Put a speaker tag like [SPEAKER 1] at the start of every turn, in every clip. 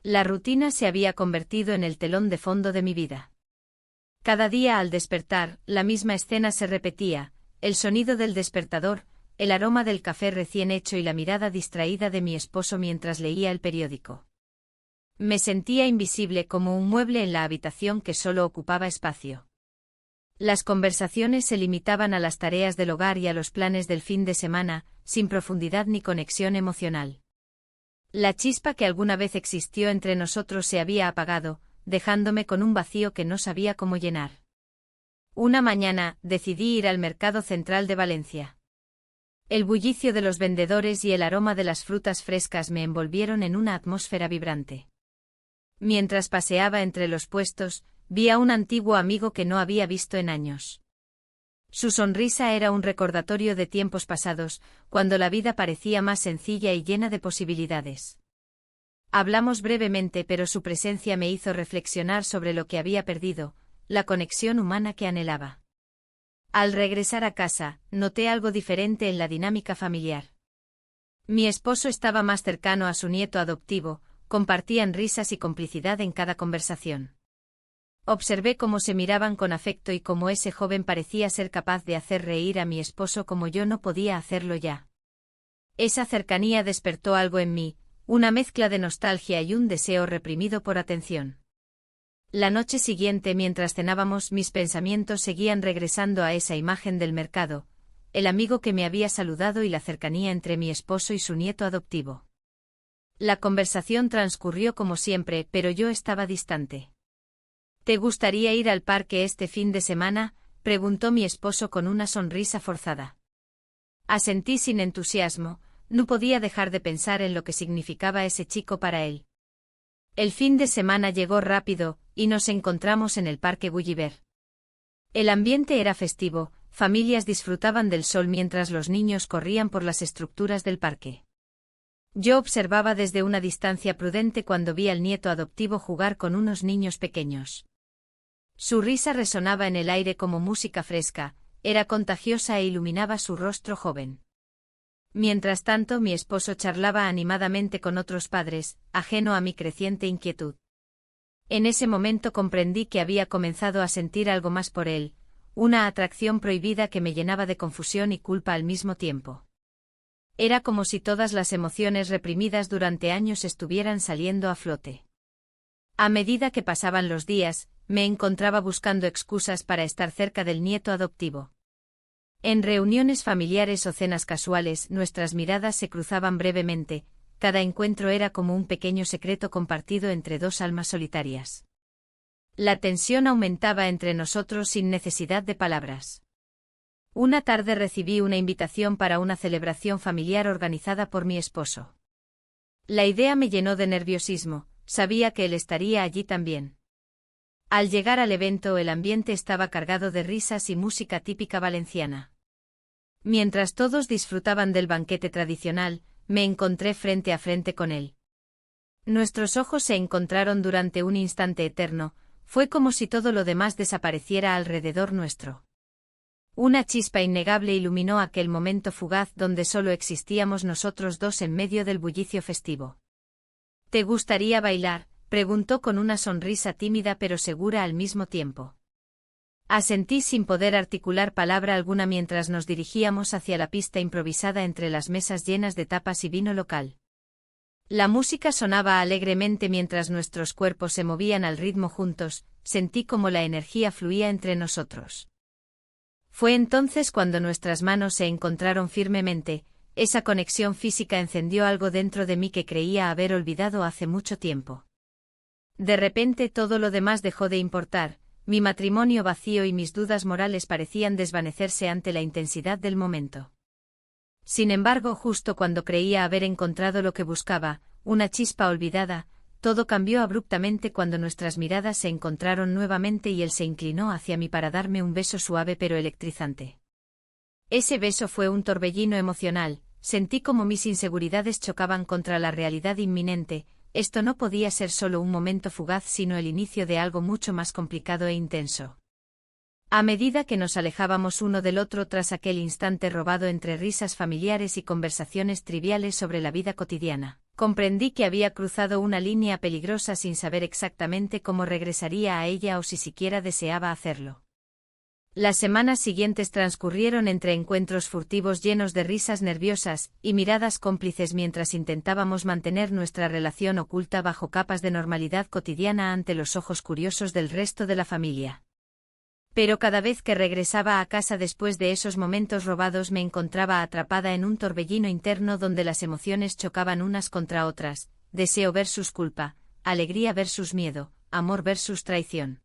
[SPEAKER 1] La rutina se había convertido en el telón de fondo de mi vida. Cada día al despertar, la misma escena se repetía, el sonido del despertador, el aroma del café recién hecho y la mirada distraída de mi esposo mientras leía el periódico. Me sentía invisible como un mueble en la habitación que solo ocupaba espacio. Las conversaciones se limitaban a las tareas del hogar y a los planes del fin de semana, sin profundidad ni conexión emocional. La chispa que alguna vez existió entre nosotros se había apagado, dejándome con un vacío que no sabía cómo llenar. Una mañana, decidí ir al mercado central de Valencia. El bullicio de los vendedores y el aroma de las frutas frescas me envolvieron en una atmósfera vibrante. Mientras paseaba entre los puestos, vi a un antiguo amigo que no había visto en años. Su sonrisa era un recordatorio de tiempos pasados, cuando la vida parecía más sencilla y llena de posibilidades. Hablamos brevemente, pero su presencia me hizo reflexionar sobre lo que había perdido, la conexión humana que anhelaba. Al regresar a casa, noté algo diferente en la dinámica familiar. Mi esposo estaba más cercano a su nieto adoptivo, compartían risas y complicidad en cada conversación. Observé cómo se miraban con afecto y cómo ese joven parecía ser capaz de hacer reír a mi esposo como yo no podía hacerlo ya. Esa cercanía despertó algo en mí, una mezcla de nostalgia y un deseo reprimido por atención. La noche siguiente, mientras cenábamos, mis pensamientos seguían regresando a esa imagen del mercado, el amigo que me había saludado y la cercanía entre mi esposo y su nieto adoptivo. La conversación transcurrió como siempre, pero yo estaba distante. ¿Te gustaría ir al parque este fin de semana?, preguntó mi esposo con una sonrisa forzada. Asentí sin entusiasmo, no podía dejar de pensar en lo que significaba ese chico para él. El fin de semana llegó rápido, y nos encontramos en el Parque Gulliver. El ambiente era festivo, familias disfrutaban del sol mientras los niños corrían por las estructuras del parque. Yo observaba desde una distancia prudente cuando vi al nieto adoptivo jugar con unos niños pequeños. Su risa resonaba en el aire como música fresca, era contagiosa e iluminaba su rostro joven. Mientras tanto, mi esposo charlaba animadamente con otros padres, ajeno a mi creciente inquietud. En ese momento comprendí que había comenzado a sentir algo más por él, una atracción prohibida que me llenaba de confusión y culpa al mismo tiempo. Era como si todas las emociones reprimidas durante años estuvieran saliendo a flote. A medida que pasaban los días, me encontraba buscando excusas para estar cerca del nieto adoptivo. En reuniones familiares o cenas casuales, nuestras miradas se cruzaban brevemente, cada encuentro era como un pequeño secreto compartido entre dos almas solitarias. La tensión aumentaba entre nosotros sin necesidad de palabras. Una tarde recibí una invitación para una celebración familiar organizada por mi esposo. La idea me llenó de nerviosismo, sabía que él estaría allí también. Al llegar al evento, el ambiente estaba cargado de risas y música típica valenciana. Mientras todos disfrutaban del banquete tradicional, me encontré frente a frente con él. Nuestros ojos se encontraron durante un instante eterno, fue como si todo lo demás desapareciera alrededor nuestro. Una chispa innegable iluminó aquel momento fugaz donde solo existíamos nosotros dos en medio del bullicio festivo. ¿Te gustaría bailar?, preguntó con una sonrisa tímida pero segura al mismo tiempo. Asentí sin poder articular palabra alguna mientras nos dirigíamos hacia la pista improvisada entre las mesas llenas de tapas y vino local. La música sonaba alegremente mientras nuestros cuerpos se movían al ritmo juntos, sentí como la energía fluía entre nosotros. Fue entonces cuando nuestras manos se encontraron firmemente, esa conexión física encendió algo dentro de mí que creía haber olvidado hace mucho tiempo. De repente todo lo demás dejó de importar, mi matrimonio vacío y mis dudas morales parecían desvanecerse ante la intensidad del momento. Sin embargo, justo cuando creía haber encontrado lo que buscaba, una chispa olvidada, todo cambió abruptamente cuando nuestras miradas se encontraron nuevamente y él se inclinó hacia mí para darme un beso suave pero electrizante. Ese beso fue un torbellino emocional, sentí como mis inseguridades chocaban contra la realidad inminente. Esto no podía ser solo un momento fugaz sino el inicio de algo mucho más complicado e intenso. A medida que nos alejábamos uno del otro tras aquel instante robado entre risas familiares y conversaciones triviales sobre la vida cotidiana, Comprendí que había cruzado una línea peligrosa sin saber exactamente cómo regresaría a ella o si siquiera deseaba hacerlo. Las semanas siguientes transcurrieron entre encuentros furtivos llenos de risas nerviosas y miradas cómplices mientras intentábamos mantener nuestra relación oculta bajo capas de normalidad cotidiana ante los ojos curiosos del resto de la familia. Pero cada vez que regresaba a casa después de esos momentos robados me encontraba atrapada en un torbellino interno donde las emociones chocaban unas contra otras, deseo versus culpa, alegría versus miedo, amor versus traición.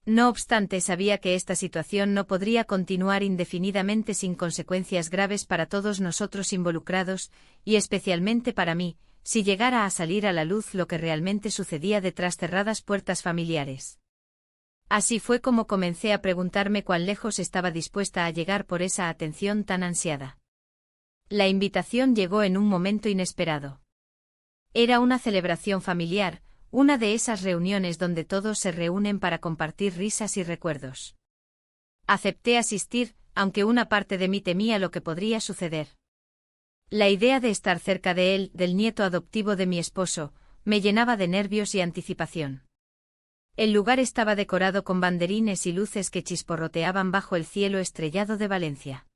[SPEAKER 1] No obstante, sabía que esta situación no podría continuar indefinidamente sin consecuencias graves para todos nosotros involucrados, y especialmente para mí, si llegara a salir a la luz lo que realmente sucedía detrás cerradas puertas familiares. Así fue como comencé a preguntarme cuán lejos estaba dispuesta a llegar por esa atención tan ansiada. La invitación llegó en un momento inesperado. Era una celebración familiar, una de esas reuniones donde todos se reúnen para compartir risas y recuerdos. Acepté asistir, aunque una parte de mí temía lo que podría suceder. La idea de estar cerca de él, del nieto adoptivo de mi esposo, me llenaba de nervios y anticipación. El lugar estaba decorado con banderines y luces que chisporroteaban bajo el cielo estrellado de Valencia.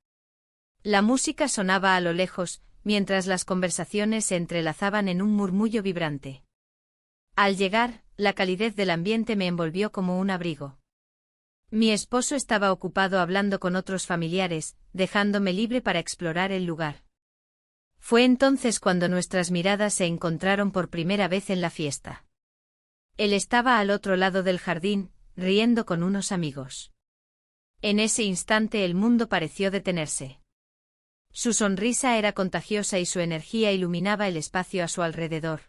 [SPEAKER 1] La música sonaba a lo lejos, mientras las conversaciones se entrelazaban en un murmullo vibrante. Al llegar, la calidez del ambiente me envolvió como un abrigo. Mi esposo estaba ocupado hablando con otros familiares, dejándome libre para explorar el lugar. Fue entonces cuando nuestras miradas se encontraron por primera vez en la fiesta. Él estaba al otro lado del jardín, riendo con unos amigos. En ese instante el mundo pareció detenerse. Su sonrisa era contagiosa y su energía iluminaba el espacio a su alrededor.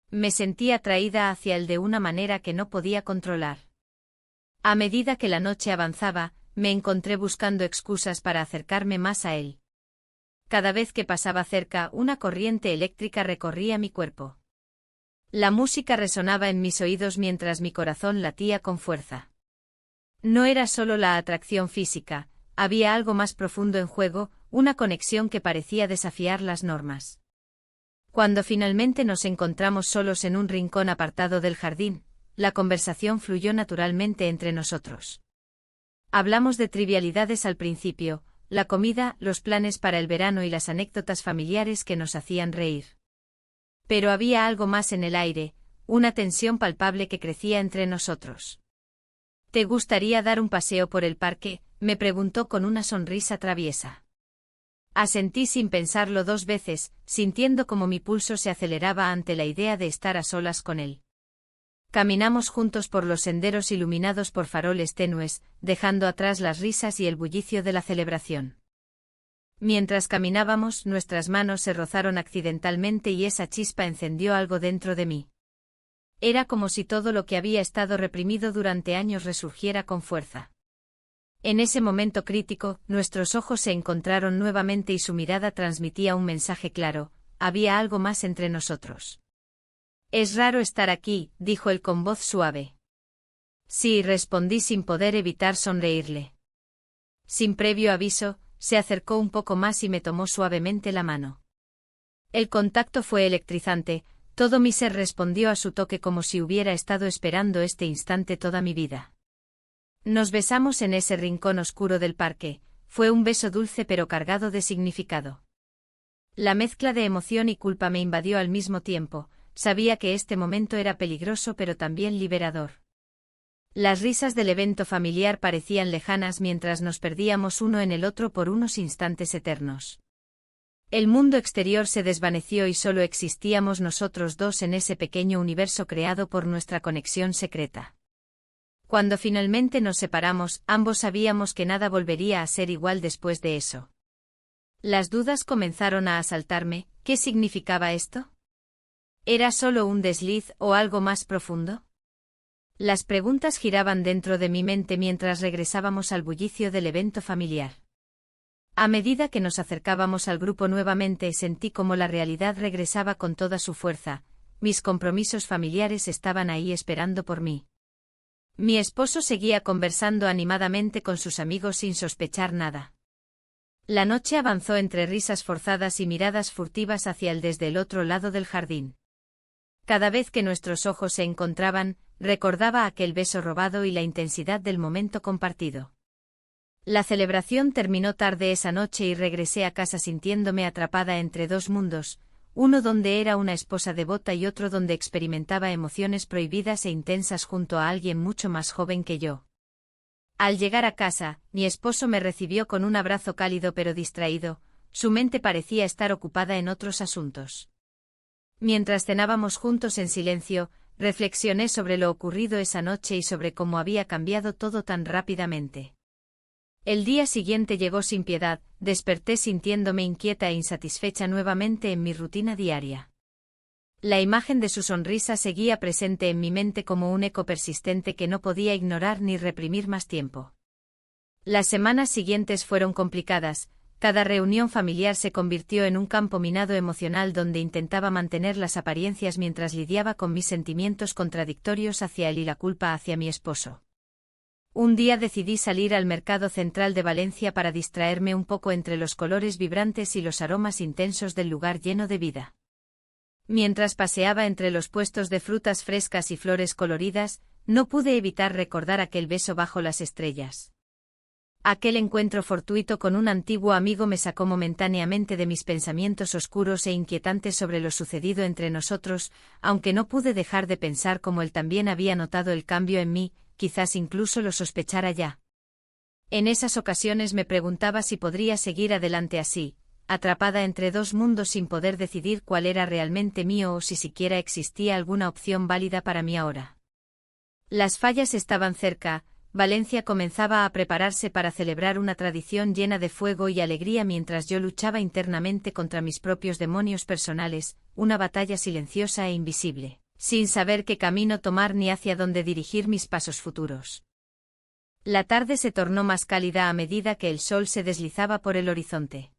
[SPEAKER 1] Me sentí atraída hacia él de una manera que no podía controlar. A medida que la noche avanzaba, me encontré buscando excusas para acercarme más a él. Cada vez que pasaba cerca, una corriente eléctrica recorría mi cuerpo. La música resonaba en mis oídos mientras mi corazón latía con fuerza. No era solo la atracción física, había algo más profundo en juego, una conexión que parecía desafiar las normas. Cuando finalmente nos encontramos solos en un rincón apartado del jardín, la conversación fluyó naturalmente entre nosotros. Hablamos de trivialidades al principio, la comida, los planes para el verano y las anécdotas familiares que nos hacían reír. Pero había algo más en el aire, una tensión palpable que crecía entre nosotros. ¿Te gustaría dar un paseo por el parque?, me preguntó con una sonrisa traviesa. Asentí sin pensarlo 2 veces, sintiendo como mi pulso se aceleraba ante la idea de estar a solas con él. Caminamos juntos por los senderos iluminados por faroles tenues, dejando atrás las risas y el bullicio de la celebración. Mientras caminábamos, nuestras manos se rozaron accidentalmente y esa chispa encendió algo dentro de mí. Era como si todo lo que había estado reprimido durante años resurgiera con fuerza. En ese momento crítico, nuestros ojos se encontraron nuevamente y su mirada transmitía un mensaje claro: había algo más entre nosotros. Es raro estar aquí, dijo él con voz suave. Sí, respondí sin poder evitar sonreírle. Sin previo aviso, se acercó un poco más y me tomó suavemente la mano. El contacto fue electrizante, todo mi ser respondió a su toque como si hubiera estado esperando este instante toda mi vida. Nos besamos en ese rincón oscuro del parque, fue un beso dulce pero cargado de significado. La mezcla de emoción y culpa me invadió al mismo tiempo, sabía que este momento era peligroso pero también liberador. Las risas del evento familiar parecían lejanas mientras nos perdíamos uno en el otro por unos instantes eternos. El mundo exterior se desvaneció y solo existíamos nosotros dos en ese pequeño universo creado por nuestra conexión secreta. Cuando finalmente nos separamos, ambos sabíamos que nada volvería a ser igual después de eso. Las dudas comenzaron a asaltarme, ¿qué significaba esto? ¿Era solo un desliz o algo más profundo? Las preguntas giraban dentro de mi mente mientras regresábamos al bullicio del evento familiar. A medida que nos acercábamos al grupo nuevamente sentí como la realidad regresaba con toda su fuerza, mis compromisos familiares estaban ahí esperando por mí. Mi esposo seguía conversando animadamente con sus amigos sin sospechar nada. La noche avanzó entre risas forzadas y miradas furtivas hacia él desde el otro lado del jardín. Cada vez que nuestros ojos se encontraban, recordaba aquel beso robado y la intensidad del momento compartido. La celebración terminó tarde esa noche y regresé a casa sintiéndome atrapada entre dos mundos, uno donde era una esposa devota y otro donde experimentaba emociones prohibidas e intensas junto a alguien mucho más joven que yo. Al llegar a casa, mi esposo me recibió con un abrazo cálido pero distraído, su mente parecía estar ocupada en otros asuntos. Mientras cenábamos juntos en silencio, reflexioné sobre lo ocurrido esa noche y sobre cómo había cambiado todo tan rápidamente. El día siguiente llegó sin piedad, desperté sintiéndome inquieta e insatisfecha nuevamente en mi rutina diaria. La imagen de su sonrisa seguía presente en mi mente como un eco persistente que no podía ignorar ni reprimir más tiempo. Las semanas siguientes fueron complicadas. Cada reunión familiar se convirtió en un campo minado emocional donde intentaba mantener las apariencias mientras lidiaba con mis sentimientos contradictorios hacia él y la culpa hacia mi esposo. Un día decidí salir al mercado central de Valencia para distraerme un poco entre los colores vibrantes y los aromas intensos del lugar lleno de vida. Mientras paseaba entre los puestos de frutas frescas y flores coloridas, no pude evitar recordar aquel beso bajo las estrellas. Aquel encuentro fortuito con un antiguo amigo me sacó momentáneamente de mis pensamientos oscuros e inquietantes sobre lo sucedido entre nosotros, aunque no pude dejar de pensar cómo él también había notado el cambio en mí, quizás incluso lo sospechara ya. En esas ocasiones me preguntaba si podría seguir adelante así, atrapada entre dos mundos sin poder decidir cuál era realmente mío o si siquiera existía alguna opción válida para mí ahora. Las fallas estaban cerca. Valencia comenzaba a prepararse para celebrar una tradición llena de fuego y alegría mientras yo luchaba internamente contra mis propios demonios personales, una batalla silenciosa e invisible, sin saber qué camino tomar ni hacia dónde dirigir mis pasos futuros. La tarde se tornó más cálida a medida que el sol se deslizaba por el horizonte.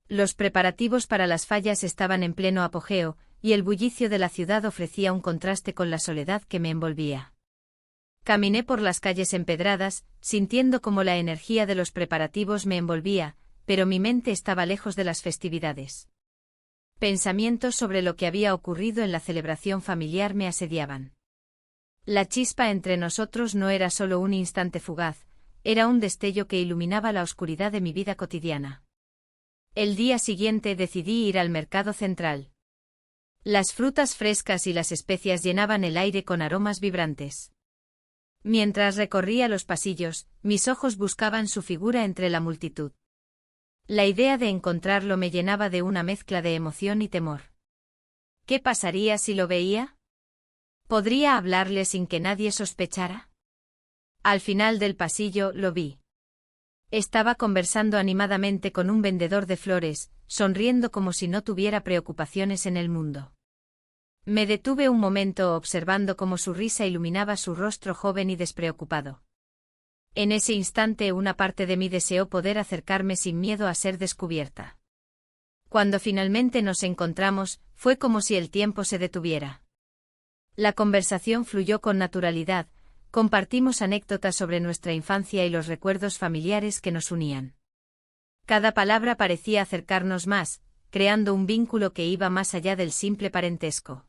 [SPEAKER 1] Los preparativos para las fallas estaban en pleno apogeo, y el bullicio de la ciudad ofrecía un contraste con la soledad que me envolvía. Caminé por las calles empedradas, sintiendo cómo la energía de los preparativos me envolvía, pero mi mente estaba lejos de las festividades. Pensamientos sobre lo que había ocurrido en la celebración familiar me asediaban. La chispa entre nosotros no era solo un instante fugaz, era un destello que iluminaba la oscuridad de mi vida cotidiana. El día siguiente decidí ir al mercado central. Las frutas frescas y las especias llenaban el aire con aromas vibrantes. Mientras recorría los pasillos, mis ojos buscaban su figura entre la multitud. La idea de encontrarlo me llenaba de una mezcla de emoción y temor. ¿Qué pasaría si lo veía? ¿Podría hablarle sin que nadie sospechara? Al final del pasillo lo vi. Estaba conversando animadamente con un vendedor de flores, sonriendo como si no tuviera preocupaciones en el mundo. Me detuve un momento observando cómo su risa iluminaba su rostro joven y despreocupado. En ese instante una parte de mí deseó poder acercarme sin miedo a ser descubierta. Cuando finalmente nos encontramos, fue como si el tiempo se detuviera. La conversación fluyó con naturalidad, compartimos anécdotas sobre nuestra infancia y los recuerdos familiares que nos unían. Cada palabra parecía acercarnos más, creando un vínculo que iba más allá del simple parentesco.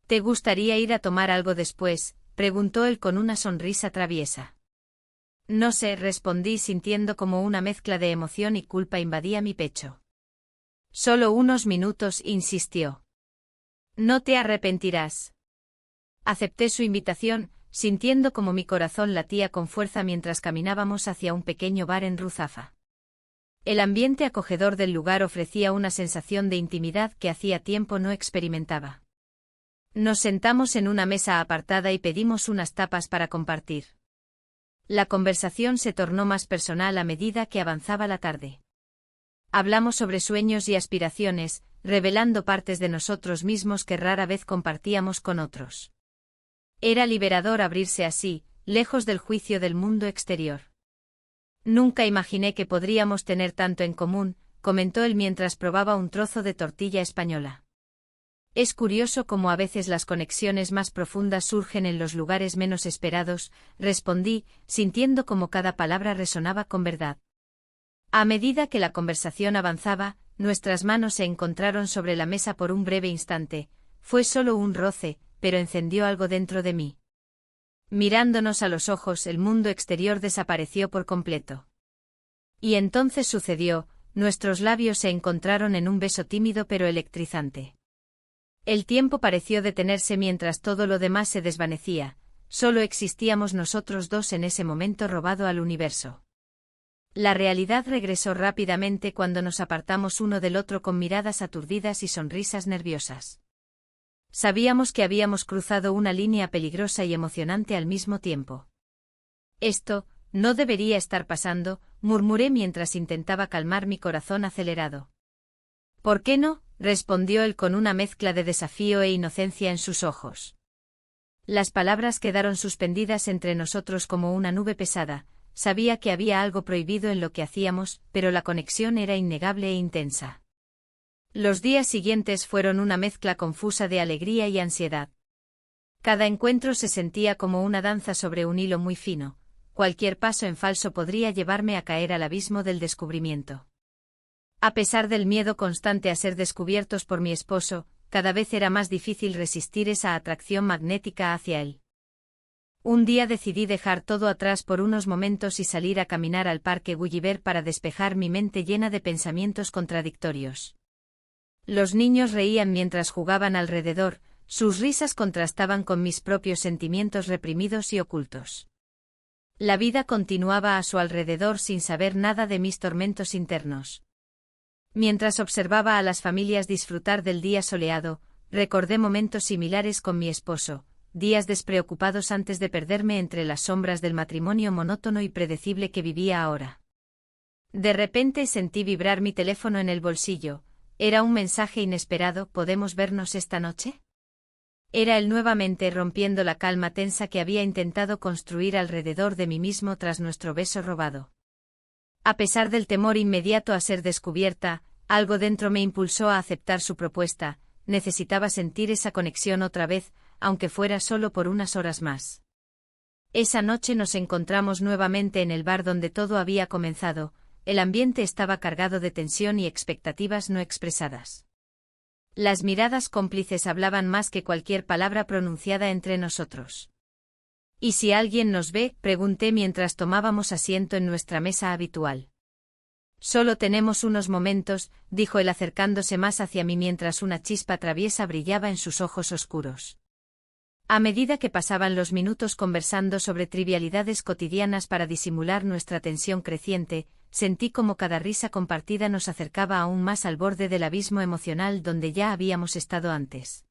[SPEAKER 1] ¿Te gustaría ir a tomar algo después?, preguntó él con una sonrisa traviesa. No sé, respondí sintiendo como una mezcla de emoción y culpa invadía mi pecho. Solo unos minutos, insistió. No te arrepentirás. Acepté su invitación, sintiendo como mi corazón latía con fuerza mientras caminábamos hacia un pequeño bar en Ruzafa. El ambiente acogedor del lugar ofrecía una sensación de intimidad que hacía tiempo no experimentaba. Nos sentamos en una mesa apartada y pedimos unas tapas para compartir. La conversación se tornó más personal a medida que avanzaba la tarde. Hablamos sobre sueños y aspiraciones, revelando partes de nosotros mismos que rara vez compartíamos con otros. Era liberador abrirse así, lejos del juicio del mundo exterior. Nunca imaginé que podríamos tener tanto en común, comentó él mientras probaba un trozo de tortilla española. Es curioso cómo a veces las conexiones más profundas surgen en los lugares menos esperados, respondí, sintiendo como cada palabra resonaba con verdad. A medida que la conversación avanzaba, nuestras manos se encontraron sobre la mesa por un breve instante. Fue solo un roce, pero encendió algo dentro de mí. Mirándonos a los ojos, el mundo exterior desapareció por completo. Y entonces sucedió, nuestros labios se encontraron en un beso tímido pero electrizante. El tiempo pareció detenerse mientras todo lo demás se desvanecía, solo existíamos nosotros dos en ese momento robado al universo. La realidad regresó rápidamente cuando nos apartamos uno del otro con miradas aturdidas y sonrisas nerviosas. Sabíamos que habíamos cruzado una línea peligrosa y emocionante al mismo tiempo. Esto no debería estar pasando, murmuré mientras intentaba calmar mi corazón acelerado. ¿Por qué no?, respondió él con una mezcla de desafío e inocencia en sus ojos. Las palabras quedaron suspendidas entre nosotros como una nube pesada. Sabía que había algo prohibido en lo que hacíamos, pero la conexión era innegable e intensa. Los días siguientes fueron una mezcla confusa de alegría y ansiedad. Cada encuentro se sentía como una danza sobre un hilo muy fino. Cualquier paso en falso podría llevarme a caer al abismo del descubrimiento. A pesar del miedo constante a ser descubiertos por mi esposo, cada vez era más difícil resistir esa atracción magnética hacia él. Un día decidí dejar todo atrás por unos momentos y salir a caminar al parque Gulliver para despejar mi mente llena de pensamientos contradictorios. Los niños reían mientras jugaban alrededor, sus risas contrastaban con mis propios sentimientos reprimidos y ocultos. La vida continuaba a su alrededor sin saber nada de mis tormentos internos. Mientras observaba a las familias disfrutar del día soleado, recordé momentos similares con mi esposo. Días despreocupados antes de perderme entre las sombras del matrimonio monótono y predecible que vivía ahora. De repente sentí vibrar mi teléfono en el bolsillo. Era un mensaje inesperado: ¿podemos vernos esta noche? Era él nuevamente, rompiendo la calma tensa que había intentado construir alrededor de mí mismo tras nuestro beso robado. A pesar del temor inmediato a ser descubierta, algo dentro me impulsó a aceptar su propuesta. Necesitaba sentir esa conexión otra vez, aunque fuera solo por unas horas más. Esa noche nos encontramos nuevamente en el bar donde todo había comenzado. El ambiente estaba cargado de tensión y expectativas no expresadas. Las miradas cómplices hablaban más que cualquier palabra pronunciada entre nosotros. ¿Y si alguien nos ve?, pregunté mientras tomábamos asiento en nuestra mesa habitual. Solo tenemos unos momentos, dijo él acercándose más hacia mí mientras una chispa traviesa brillaba en sus ojos oscuros. A medida que pasaban los minutos conversando sobre trivialidades cotidianas para disimular nuestra tensión creciente, sentí como cada risa compartida nos acercaba aún más al borde del abismo emocional donde ya habíamos estado antes.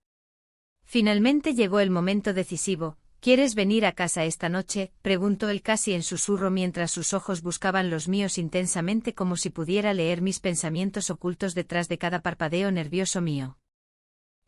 [SPEAKER 1] Finalmente llegó el momento decisivo. ¿Quieres venir a casa esta noche?, preguntó él casi en susurro mientras sus ojos buscaban los míos intensamente como si pudiera leer mis pensamientos ocultos detrás de cada parpadeo nervioso mío.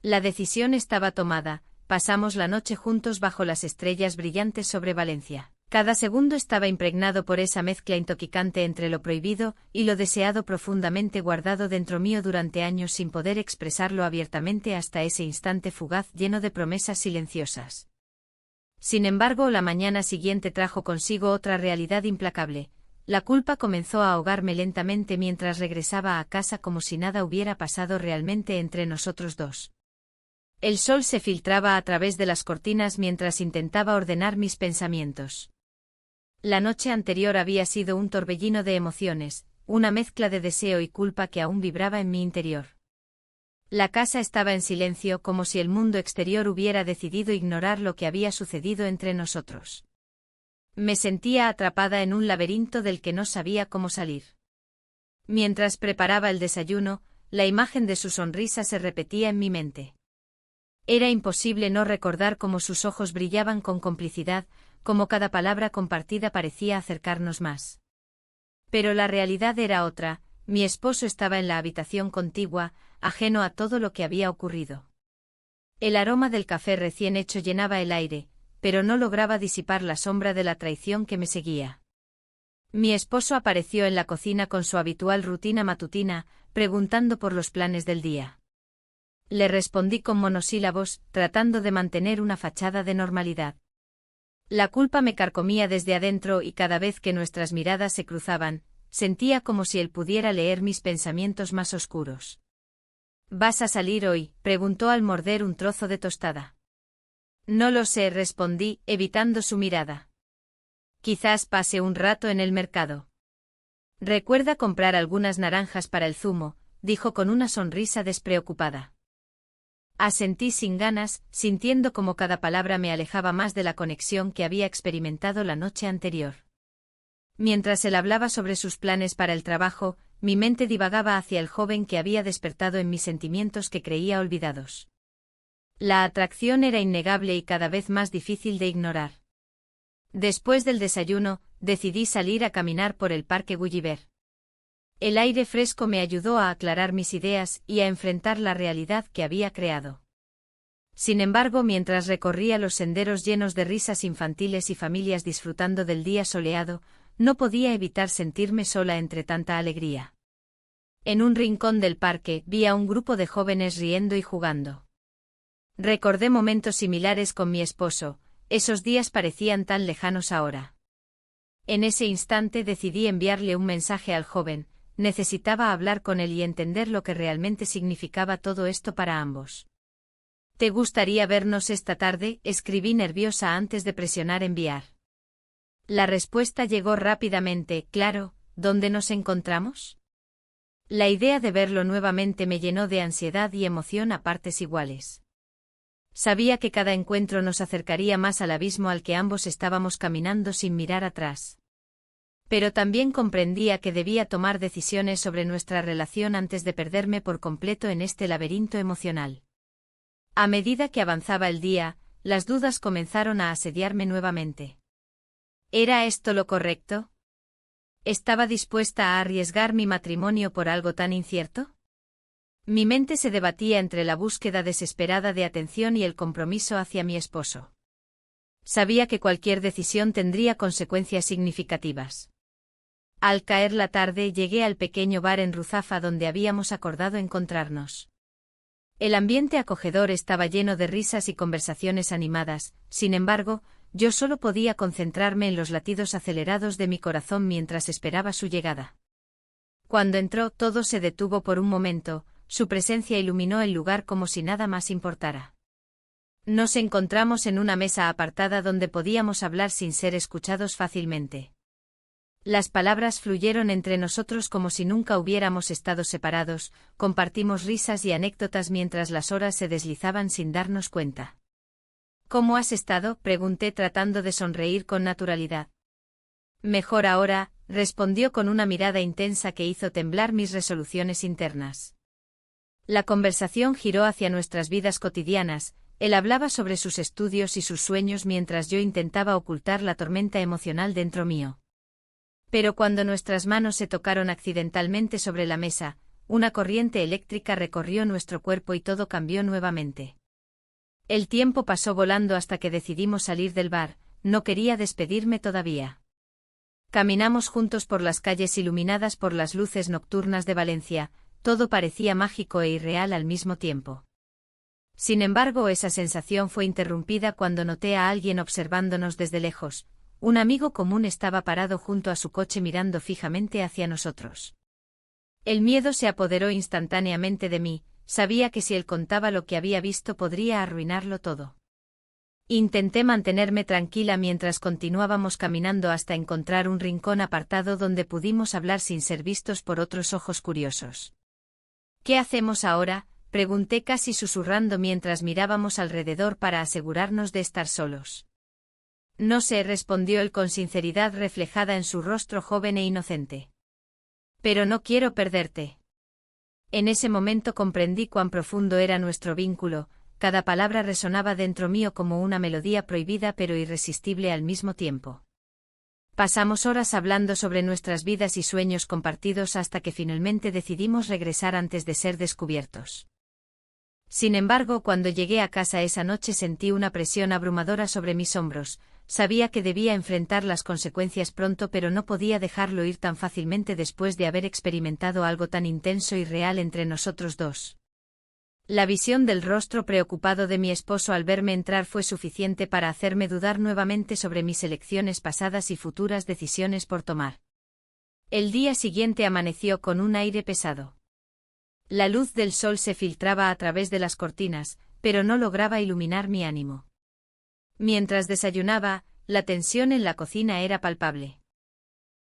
[SPEAKER 1] La decisión estaba tomada. Pasamos la noche juntos bajo las estrellas brillantes sobre Valencia. Cada segundo estaba impregnado por esa mezcla intoxicante entre lo prohibido y lo deseado, profundamente guardado dentro mío durante años sin poder expresarlo abiertamente hasta ese instante fugaz lleno de promesas silenciosas. Sin embargo, la mañana siguiente trajo consigo otra realidad implacable. La culpa comenzó a ahogarme lentamente mientras regresaba a casa como si nada hubiera pasado realmente entre nosotros dos. El sol se filtraba a través de las cortinas mientras intentaba ordenar mis pensamientos. La noche anterior había sido un torbellino de emociones, una mezcla de deseo y culpa que aún vibraba en mi interior. La casa estaba en silencio, como si el mundo exterior hubiera decidido ignorar lo que había sucedido entre nosotros. Me sentía atrapada en un laberinto del que no sabía cómo salir. Mientras preparaba el desayuno, la imagen de su sonrisa se repetía en mi mente. Era imposible no recordar cómo sus ojos brillaban con complicidad, cómo cada palabra compartida parecía acercarnos más. Pero la realidad era otra. Mi esposo estaba en la habitación contigua, ajeno a todo lo que había ocurrido. El aroma del café recién hecho llenaba el aire, pero no lograba disipar la sombra de la traición que me seguía. Mi esposo apareció en la cocina con su habitual rutina matutina, preguntando por los planes del día. Le respondí con monosílabos, tratando de mantener una fachada de normalidad. La culpa me carcomía desde adentro y cada vez que nuestras miradas se cruzaban, sentía como si él pudiera leer mis pensamientos más oscuros. ¿Vas a salir hoy?, preguntó al morder un trozo de tostada. No lo sé, respondí, evitando su mirada. Quizás pase un rato en el mercado. Recuerda comprar algunas naranjas para el zumo, dijo con una sonrisa despreocupada. Asentí sin ganas, sintiendo como cada palabra me alejaba más de la conexión que había experimentado la noche anterior. Mientras él hablaba sobre sus planes para el trabajo, mi mente divagaba hacia el joven que había despertado en mis sentimientos que creía olvidados. La atracción era innegable y cada vez más difícil de ignorar. Después del desayuno, decidí salir a caminar por el Parque Gulliver. El aire fresco me ayudó a aclarar mis ideas y a enfrentar la realidad que había creado. Sin embargo, mientras recorría los senderos llenos de risas infantiles y familias disfrutando del día soleado, no podía evitar sentirme sola entre tanta alegría. En un rincón del parque vi a un grupo de jóvenes riendo y jugando. Recordé momentos similares con mi esposo, esos días parecían tan lejanos ahora. En ese instante decidí enviarle un mensaje al joven, necesitaba hablar con él y entender lo que realmente significaba todo esto para ambos. ¿Te gustaría vernos esta tarde?, escribí nerviosa antes de presionar enviar. La respuesta llegó rápidamente, claro, ¿dónde nos encontramos? La idea de verlo nuevamente me llenó de ansiedad y emoción a partes iguales. Sabía que cada encuentro nos acercaría más al abismo al que ambos estábamos caminando sin mirar atrás. Pero también comprendía que debía tomar decisiones sobre nuestra relación antes de perderme por completo en este laberinto emocional. A medida que avanzaba el día, las dudas comenzaron a asediarme nuevamente. ¿Era esto lo correcto? ¿Estaba dispuesta a arriesgar mi matrimonio por algo tan incierto? Mi mente se debatía entre la búsqueda desesperada de atención y el compromiso hacia mi esposo. Sabía que cualquier decisión tendría consecuencias significativas. Al caer la tarde llegué al pequeño bar en Ruzafa donde habíamos acordado encontrarnos. El ambiente acogedor estaba lleno de risas y conversaciones animadas, sin embargo, yo solo podía concentrarme en los latidos acelerados de mi corazón mientras esperaba su llegada. Cuando entró, todo se detuvo por un momento, su presencia iluminó el lugar como si nada más importara. Nos encontramos en una mesa apartada donde podíamos hablar sin ser escuchados fácilmente. Las palabras fluyeron entre nosotros como si nunca hubiéramos estado separados, compartimos risas y anécdotas mientras las horas se deslizaban sin darnos cuenta. ¿Cómo has estado?, pregunté tratando de sonreír con naturalidad. Mejor ahora, respondió con una mirada intensa que hizo temblar mis resoluciones internas. La conversación giró hacia nuestras vidas cotidianas, él hablaba sobre sus estudios y sus sueños mientras yo intentaba ocultar la tormenta emocional dentro mío. Pero cuando nuestras manos se tocaron accidentalmente sobre la mesa, una corriente eléctrica recorrió nuestro cuerpo y todo cambió nuevamente. El tiempo pasó volando hasta que decidimos salir del bar, no quería despedirme todavía. Caminamos juntos por las calles iluminadas por las luces nocturnas de Valencia, todo parecía mágico e irreal al mismo tiempo. Sin embargo, esa sensación fue interrumpida cuando noté a alguien observándonos desde lejos. Un amigo común estaba parado junto a su coche mirando fijamente hacia nosotros. El miedo se apoderó instantáneamente de mí, sabía que si él contaba lo que había visto podría arruinarlo todo. Intenté mantenerme tranquila mientras continuábamos caminando hasta encontrar un rincón apartado donde pudimos hablar sin ser vistos por otros ojos curiosos. ¿Qué hacemos ahora?, pregunté casi susurrando mientras mirábamos alrededor para asegurarnos de estar solos. No sé, respondió él con sinceridad reflejada en su rostro joven e inocente. Pero no quiero perderte. En ese momento comprendí cuán profundo era nuestro vínculo, cada palabra resonaba dentro mío como una melodía prohibida pero irresistible al mismo tiempo. Pasamos horas hablando sobre nuestras vidas y sueños compartidos hasta que finalmente decidimos regresar antes de ser descubiertos. Sin embargo, cuando llegué a casa esa noche sentí una presión abrumadora sobre mis hombros. Sabía que debía enfrentar las consecuencias pronto, pero no podía dejarlo ir tan fácilmente después de haber experimentado algo tan intenso y real entre nosotros dos. La visión del rostro preocupado de mi esposo al verme entrar fue suficiente para hacerme dudar nuevamente sobre mis elecciones pasadas y futuras decisiones por tomar. El día siguiente amaneció con un aire pesado. La luz del sol se filtraba a través de las cortinas, pero no lograba iluminar mi ánimo. Mientras desayunaba, la tensión en la cocina era palpable.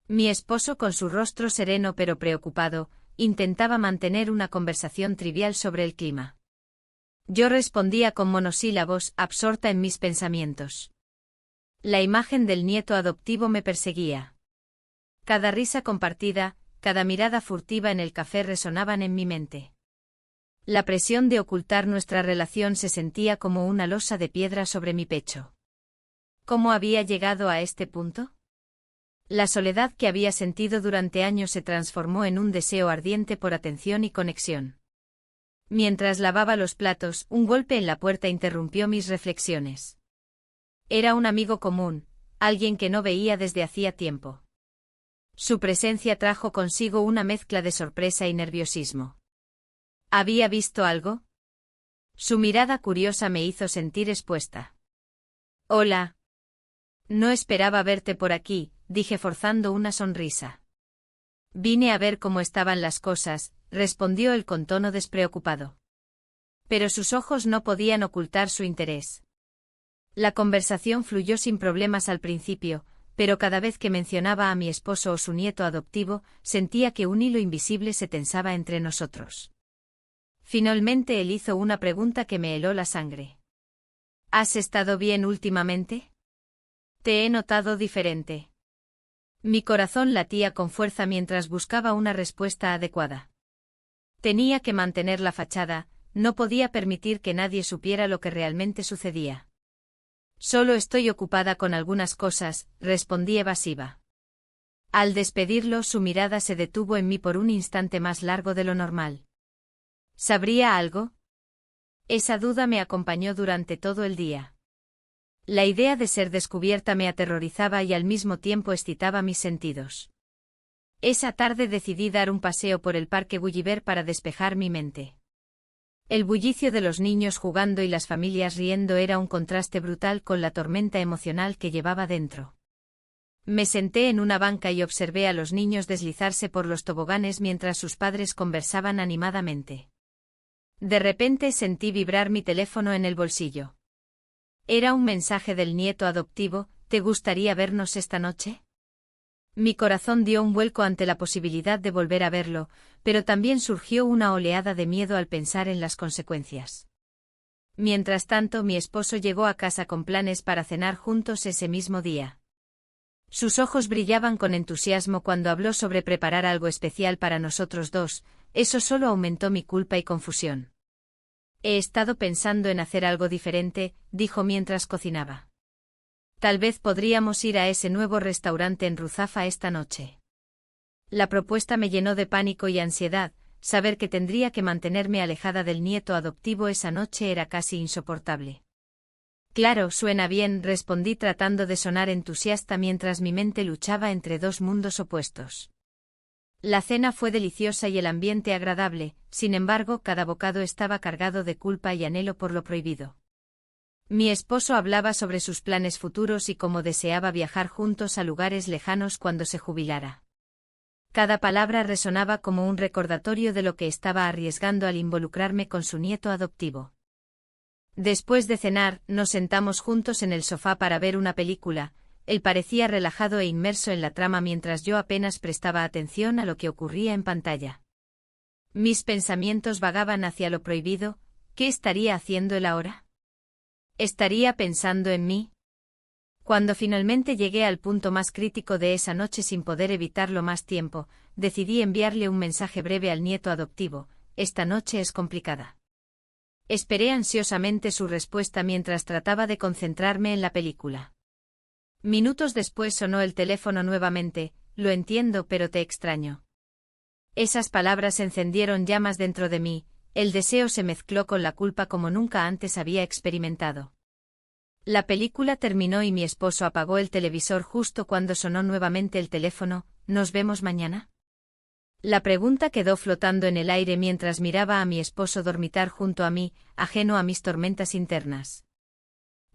[SPEAKER 1] Mi esposo, con su rostro sereno pero preocupado, intentaba mantener una conversación trivial sobre el clima. Yo respondía con monosílabos, absorta en mis pensamientos. La imagen del nieto adoptivo me perseguía. Cada risa compartida, cada mirada furtiva en el café resonaban en mi mente. La presión de ocultar nuestra relación se sentía como una losa de piedra sobre mi pecho. ¿Cómo había llegado a este punto? La soledad que había sentido durante años se transformó en un deseo ardiente por atención y conexión. Mientras lavaba los platos, un golpe en la puerta interrumpió mis reflexiones. Era un amigo común, alguien que no veía desde hacía tiempo. Su presencia trajo consigo una mezcla de sorpresa y nerviosismo. ¿Había visto algo? Su mirada curiosa me hizo sentir expuesta. Hola. No esperaba verte por aquí, dije forzando una sonrisa. Vine a ver cómo estaban las cosas, respondió él con tono despreocupado. Pero sus ojos no podían ocultar su interés. La conversación fluyó sin problemas al principio, pero cada vez que mencionaba a mi esposo o su nieto adoptivo, sentía que un hilo invisible se tensaba entre nosotros. Finalmente él hizo una pregunta que me heló la sangre. ¿Has estado bien últimamente? Te he notado diferente. Mi corazón latía con fuerza mientras buscaba una respuesta adecuada. Tenía que mantener la fachada, no podía permitir que nadie supiera lo que realmente sucedía. Solo estoy ocupada con algunas cosas, respondí evasiva. Al despedirlo, su mirada se detuvo en mí por un instante más largo de lo normal. ¿Sabría algo? Esa duda me acompañó durante todo el día. La idea de ser descubierta me aterrorizaba y al mismo tiempo excitaba mis sentidos. Esa tarde decidí dar un paseo por el Parque Gulliver para despejar mi mente. El bullicio de los niños jugando y las familias riendo era un contraste brutal con la tormenta emocional que llevaba dentro. Me senté en una banca y observé a los niños deslizarse por los toboganes mientras sus padres conversaban animadamente. De repente sentí vibrar mi teléfono en el bolsillo. Era un mensaje del nieto adoptivo: ¿te gustaría vernos esta noche? Mi corazón dio un vuelco ante la posibilidad de volver a verlo, pero también surgió una oleada de miedo al pensar en las consecuencias. Mientras tanto, mi esposo llegó a casa con planes para cenar juntos ese mismo día. Sus ojos brillaban con entusiasmo cuando habló sobre preparar algo especial para nosotros dos. Eso solo aumentó mi culpa y confusión. He estado pensando en hacer algo diferente, dijo mientras cocinaba. Tal vez podríamos ir a ese nuevo restaurante en Ruzafa esta noche. La propuesta me llenó de pánico y ansiedad. Saber que tendría que mantenerme alejada del nieto adoptivo esa noche era casi insoportable. Claro, suena bien, respondí tratando de sonar entusiasta mientras mi mente luchaba entre dos mundos opuestos. La cena fue deliciosa y el ambiente agradable, sin embargo, cada bocado estaba cargado de culpa y anhelo por lo prohibido. Mi esposo hablaba sobre sus planes futuros y cómo deseaba viajar juntos a lugares lejanos cuando se jubilara. Cada palabra resonaba como un recordatorio de lo que estaba arriesgando al involucrarme con su nieto adoptivo. Después de cenar, nos sentamos juntos en el sofá para ver una película. Él parecía relajado e inmerso en la trama mientras yo apenas prestaba atención a lo que ocurría en pantalla. Mis pensamientos vagaban hacia lo prohibido. ¿Qué estaría haciendo él ahora? ¿Estaría pensando en mí? Cuando finalmente llegué al punto más crítico de esa noche sin poder evitarlo más tiempo, decidí enviarle un mensaje breve al nieto adoptivo: esta noche es complicada. Esperé ansiosamente su respuesta mientras trataba de concentrarme en la película. Minutos después sonó el teléfono nuevamente. Lo entiendo, pero te extraño. Esas palabras encendieron llamas dentro de mí. El deseo se mezcló con la culpa como nunca antes había experimentado. La película terminó y mi esposo apagó el televisor justo cuando sonó nuevamente el teléfono. ¿Nos vemos mañana? La pregunta quedó flotando en el aire mientras miraba a mi esposo dormitar junto a mí, ajeno a mis tormentas internas.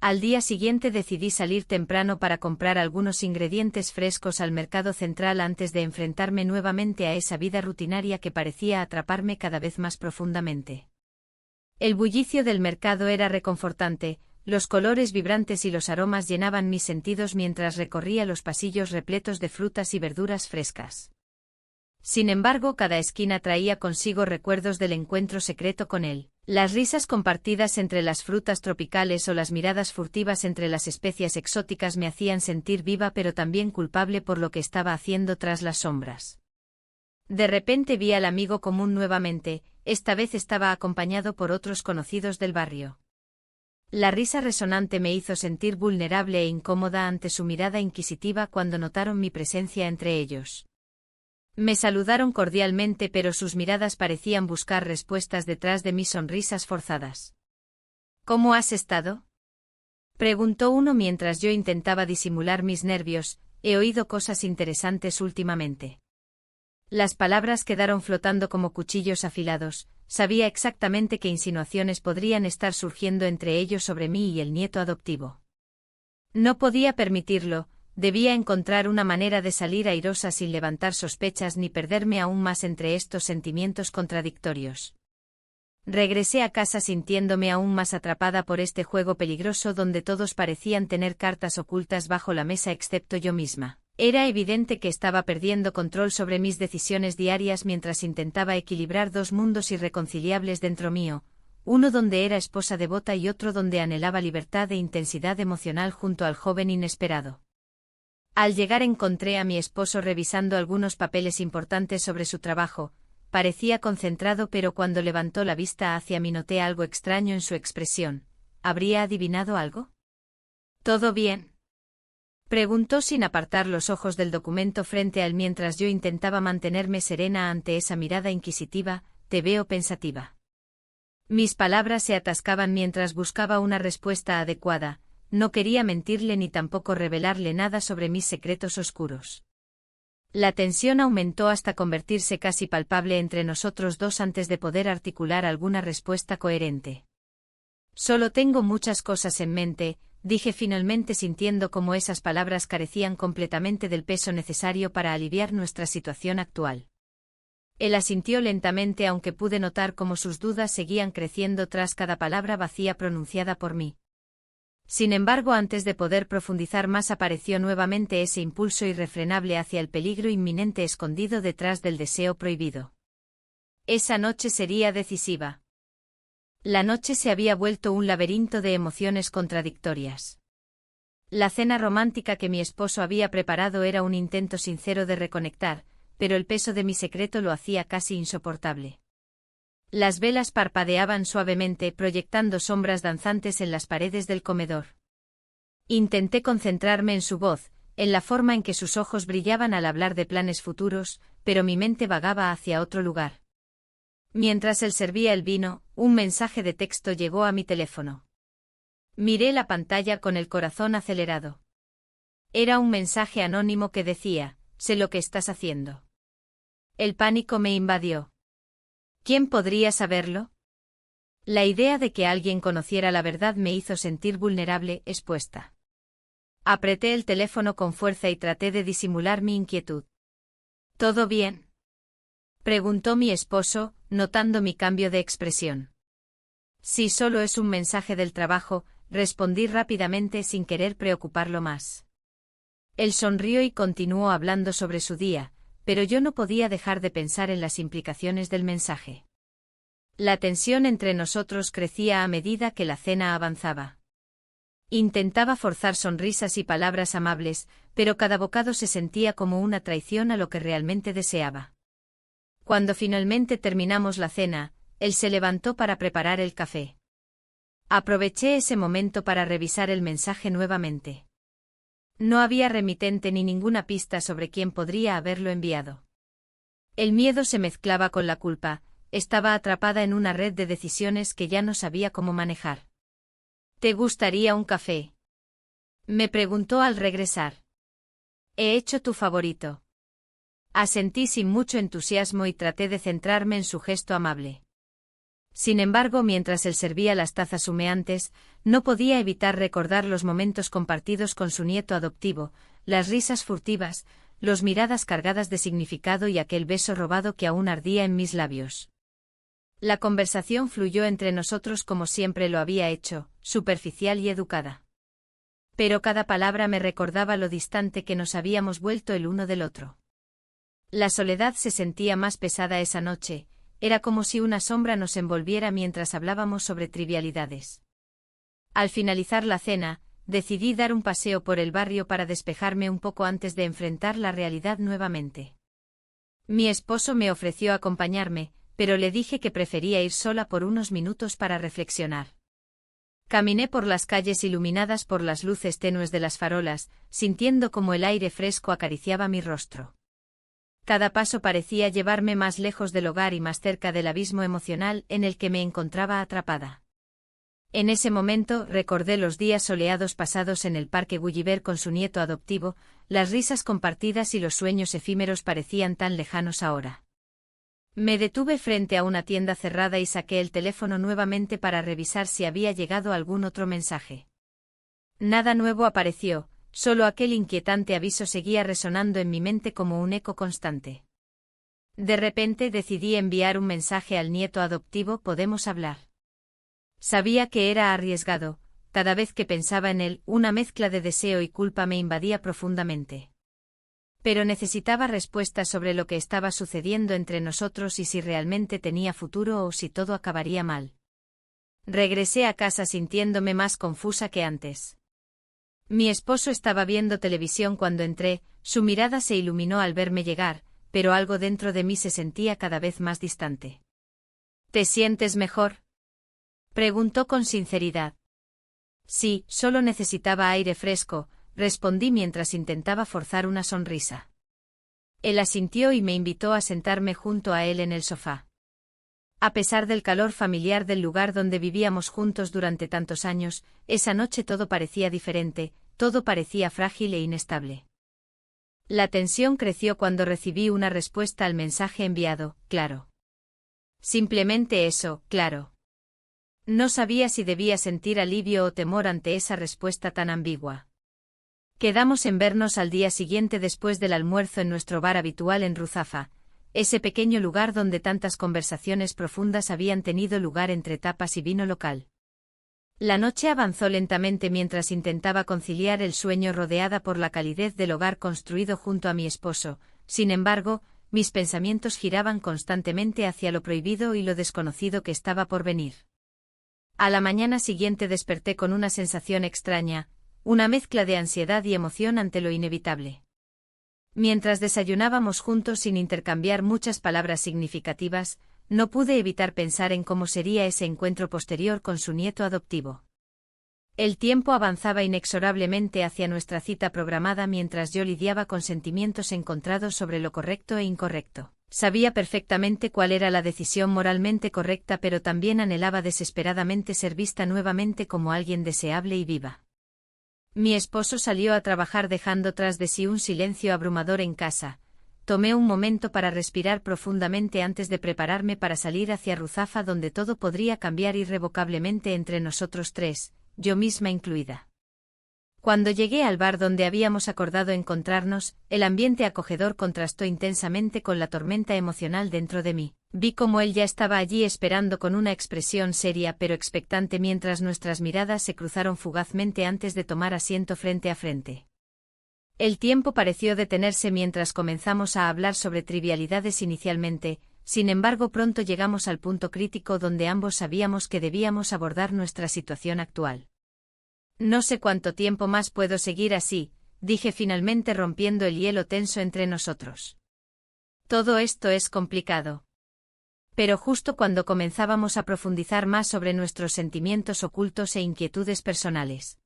[SPEAKER 1] Al día siguiente decidí salir temprano para comprar algunos ingredientes frescos al mercado central antes de enfrentarme nuevamente a esa vida rutinaria que parecía atraparme cada vez más profundamente. El bullicio del mercado era reconfortante, los colores vibrantes y los aromas llenaban mis sentidos mientras recorría los pasillos repletos de frutas y verduras frescas. Sin embargo, cada esquina traía consigo recuerdos del encuentro secreto con él. Las risas compartidas entre las frutas tropicales o las miradas furtivas entre las especias exóticas me hacían sentir viva pero también culpable por lo que estaba haciendo tras las sombras. De repente vi al amigo común nuevamente, esta vez estaba acompañado por otros conocidos del barrio. La risa resonante me hizo sentir vulnerable e incómoda ante su mirada inquisitiva cuando notaron mi presencia entre ellos. Me saludaron cordialmente pero sus miradas parecían buscar respuestas detrás de mis sonrisas forzadas. ¿Cómo has estado?, preguntó uno mientras yo intentaba disimular mis nervios. He oído cosas interesantes últimamente. Las palabras quedaron flotando como cuchillos afilados. Sabía exactamente qué insinuaciones podrían estar surgiendo entre ellos sobre mí y el nieto adoptivo. No podía permitirlo. Debía encontrar una manera de salir airosa sin levantar sospechas ni perderme aún más entre estos sentimientos contradictorios. Regresé a casa sintiéndome aún más atrapada por este juego peligroso donde todos parecían tener cartas ocultas bajo la mesa excepto yo misma. Era evidente que estaba perdiendo control sobre mis decisiones diarias mientras intentaba equilibrar dos mundos irreconciliables dentro mío, uno donde era esposa devota y otro donde anhelaba libertad e intensidad emocional junto al joven inesperado. Al llegar encontré a mi esposo revisando algunos papeles importantes sobre su trabajo. Parecía concentrado pero cuando levantó la vista hacia mí noté algo extraño en su expresión. ¿Habría adivinado algo? ¿Todo bien?, preguntó sin apartar los ojos del documento frente a él mientras yo intentaba mantenerme serena ante esa mirada inquisitiva. Te veo pensativa. Mis palabras se atascaban mientras buscaba una respuesta adecuada. No quería mentirle ni tampoco revelarle nada sobre mis secretos oscuros. La tensión aumentó hasta convertirse casi palpable entre nosotros dos antes de poder articular alguna respuesta coherente. Solo tengo muchas cosas en mente, dije finalmente sintiendo cómo esas palabras carecían completamente del peso necesario para aliviar nuestra situación actual. Él asintió lentamente aunque pude notar cómo sus dudas seguían creciendo tras cada palabra vacía pronunciada por mí. Sin embargo, antes de poder profundizar más apareció nuevamente ese impulso irrefrenable hacia el peligro inminente escondido detrás del deseo prohibido. Esa noche sería decisiva. La noche se había vuelto un laberinto de emociones contradictorias. La cena romántica que mi esposo había preparado era un intento sincero de reconectar, pero el peso de mi secreto lo hacía casi insoportable. Las velas parpadeaban suavemente proyectando sombras danzantes en las paredes del comedor. Intenté concentrarme en su voz, en la forma en que sus ojos brillaban al hablar de planes futuros, pero mi mente vagaba hacia otro lugar. Mientras él servía el vino, un mensaje de texto llegó a mi teléfono. Miré la pantalla con el corazón acelerado. Era un mensaje anónimo que decía: sé lo que estás haciendo. El pánico me invadió. ¿Quién podría saberlo? La idea de que alguien conociera la verdad me hizo sentir vulnerable, expuesta. Apreté el teléfono con fuerza y traté de disimular mi inquietud. ¿Todo bien?, preguntó mi esposo, notando mi cambio de expresión. Sí, solo es un mensaje del trabajo, respondí rápidamente sin querer preocuparlo más. Él sonrió y continuó hablando sobre su día, pero yo no podía dejar de pensar en las implicaciones del mensaje. La tensión entre nosotros crecía a medida que la cena avanzaba. Intentaba forzar sonrisas y palabras amables, pero cada bocado se sentía como una traición a lo que realmente deseaba. Cuando finalmente terminamos la cena, él se levantó para preparar el café. Aproveché ese momento para revisar el mensaje nuevamente. No había remitente ni ninguna pista sobre quién podría haberlo enviado. El miedo se mezclaba con la culpa, estaba atrapada en una red de decisiones que ya no sabía cómo manejar. ¿Te gustaría un café?, me preguntó al regresar. He hecho tu favorito. Asentí sin mucho entusiasmo y traté de centrarme en su gesto amable. Sin embargo, mientras él servía las tazas humeantes, no podía evitar recordar los momentos compartidos con su nieto adoptivo, las risas furtivas, las miradas cargadas de significado y aquel beso robado que aún ardía en mis labios. La conversación fluyó entre nosotros como siempre lo había hecho, superficial y educada. Pero cada palabra me recordaba lo distante que nos habíamos vuelto el uno del otro. La soledad se sentía más pesada esa noche, era como si una sombra nos envolviera mientras hablábamos sobre trivialidades. Al finalizar la cena, decidí dar un paseo por el barrio para despejarme un poco antes de enfrentar la realidad nuevamente. Mi esposo me ofreció acompañarme, pero le dije que prefería ir sola por unos minutos para reflexionar. Caminé por las calles iluminadas por las luces tenues de las farolas, sintiendo como el aire fresco acariciaba mi rostro. Cada paso parecía llevarme más lejos del hogar y más cerca del abismo emocional en el que me encontraba atrapada. En ese momento recordé los días soleados pasados en el parque Gulliver con su nieto adoptivo, las risas compartidas y los sueños efímeros parecían tan lejanos ahora. Me detuve frente a una tienda cerrada y saqué el teléfono nuevamente para revisar si había llegado algún otro mensaje. Nada nuevo apareció, solo aquel inquietante aviso seguía resonando en mi mente como un eco constante. De repente decidí enviar un mensaje al nieto adoptivo: ¿podemos hablar? Sabía que era arriesgado, cada vez que pensaba en él, una mezcla de deseo y culpa me invadía profundamente. Pero necesitaba respuestas sobre lo que estaba sucediendo entre nosotros y si realmente tenía futuro o si todo acabaría mal. Regresé a casa sintiéndome más confusa que antes. Mi esposo estaba viendo televisión cuando entré, su mirada se iluminó al verme llegar, pero algo dentro de mí se sentía cada vez más distante. ¿Te sientes mejor?, preguntó con sinceridad. Sí, solo necesitaba aire fresco, respondí mientras intentaba forzar una sonrisa. Él asintió y me invitó a sentarme junto a él en el sofá. A pesar del calor familiar del lugar donde vivíamos juntos durante tantos años, esa noche todo parecía diferente, todo parecía frágil e inestable. La tensión creció cuando recibí una respuesta al mensaje enviado: claro. Simplemente eso, claro. No sabía si debía sentir alivio o temor ante esa respuesta tan ambigua. Quedamos en vernos al día siguiente después del almuerzo en nuestro bar habitual en Ruzafa, ese pequeño lugar donde tantas conversaciones profundas habían tenido lugar entre tapas y vino local. La noche avanzó lentamente mientras intentaba conciliar el sueño rodeada por la calidez del hogar construido junto a mi esposo. Sin embargo, mis pensamientos giraban constantemente hacia lo prohibido y lo desconocido que estaba por venir. A la mañana siguiente desperté con una sensación extraña, una mezcla de ansiedad y emoción ante lo inevitable. Mientras desayunábamos juntos sin intercambiar muchas palabras significativas, no pude evitar pensar en cómo sería ese encuentro posterior con su nieto adoptivo. El tiempo avanzaba inexorablemente hacia nuestra cita programada mientras yo lidiaba con sentimientos encontrados sobre lo correcto e incorrecto. Sabía perfectamente cuál era la decisión moralmente correcta, pero también anhelaba desesperadamente ser vista nuevamente como alguien deseable y viva. Mi esposo salió a trabajar dejando tras de sí un silencio abrumador en casa. Tomé un momento para respirar profundamente antes de prepararme para salir hacia Ruzafa, donde todo podría cambiar irrevocablemente entre nosotros tres, yo misma incluida. Cuando llegué al bar donde habíamos acordado encontrarnos, el ambiente acogedor contrastó intensamente con la tormenta emocional dentro de mí. Vi cómo él ya estaba allí esperando con una expresión seria pero expectante mientras nuestras miradas se cruzaron fugazmente antes de tomar asiento frente a frente. El tiempo pareció detenerse mientras comenzamos a hablar sobre trivialidades inicialmente, sin embargo pronto llegamos al punto crítico donde ambos sabíamos que debíamos abordar nuestra situación actual. No sé cuánto tiempo más puedo seguir así, dije finalmente rompiendo el hielo tenso entre nosotros. Todo esto es complicado. Pero justo cuando comenzábamos a profundizar más sobre nuestros sentimientos ocultos e inquietudes personales,